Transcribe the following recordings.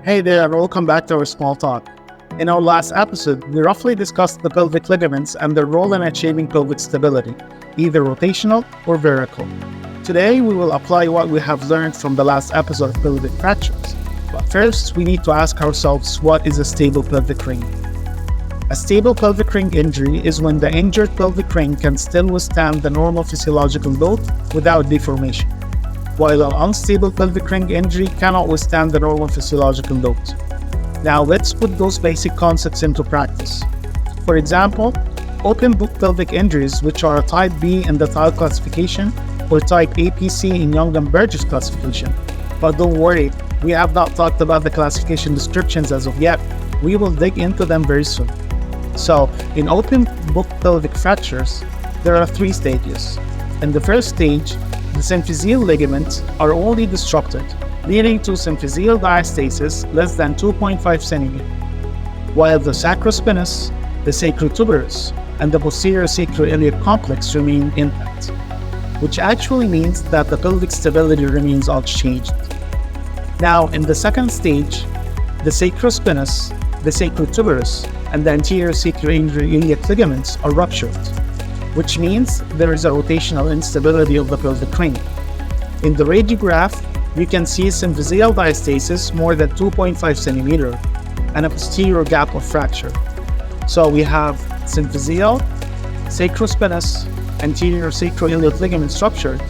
Hey there, and welcome back to our small talk. In our last episode, we roughly discussed the pelvic ligaments and their role in achieving pelvic stability, either rotational or vertical. Today, we will apply what we have learned from the last episode of pelvic fractures. But first, we need to ask ourselves, what is a stable pelvic ring? A stable pelvic ring injury is when the injured pelvic ring can still withstand the normal physiological load without deformation, while an unstable pelvic ring injury cannot withstand the normal physiological load. Now let's put those basic concepts into practice. For example, open book pelvic injuries, which are a type B in the TILE classification or type APC in Young and Burgess classification. But don't worry, we have not talked about the classification descriptions as of yet. We will dig into them very soon. So, in open book pelvic fractures, there are 3 stages. In the first stage, the symphyseal ligaments are only disrupted, leading to symphyseal diastasis less than 2.5 cm, while the sacrospinous, the acrotuberous, and the posterior sacroiliac complex remain intact, which actually means that the pelvic stability remains unchanged. Now, in the second stage, the sacrospinous, the acrotuberous, and the anterior sacroiliac ligaments are ruptured, which means there is a rotational instability of the pelvic ring. In the radiograph, you can see symphyseal diastasis more than 2.5 cm and a posterior gap of fracture. So we have symphyseal, sacrospinous, anterior sacroiliac ligaments ruptured.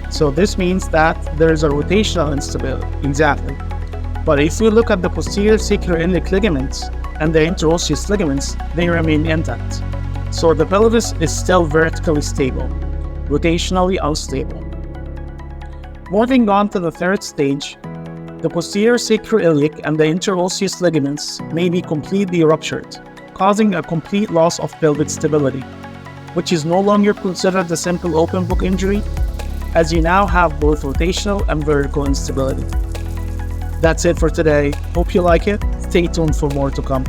So this means that there is a rotational instability, exactly. But if we look at the posterior sacroiliac ligaments and the interosseous ligaments, they remain intact. So the pelvis is still vertically stable, rotationally unstable. Moving on to the third stage, the posterior sacroiliac and the interosseous ligaments may be completely ruptured, causing a complete loss of pelvic stability, which is no longer considered a simple open book injury, as you now have both rotational and vertical instability. That's it for today. Hope you like it. Stay tuned for more to come.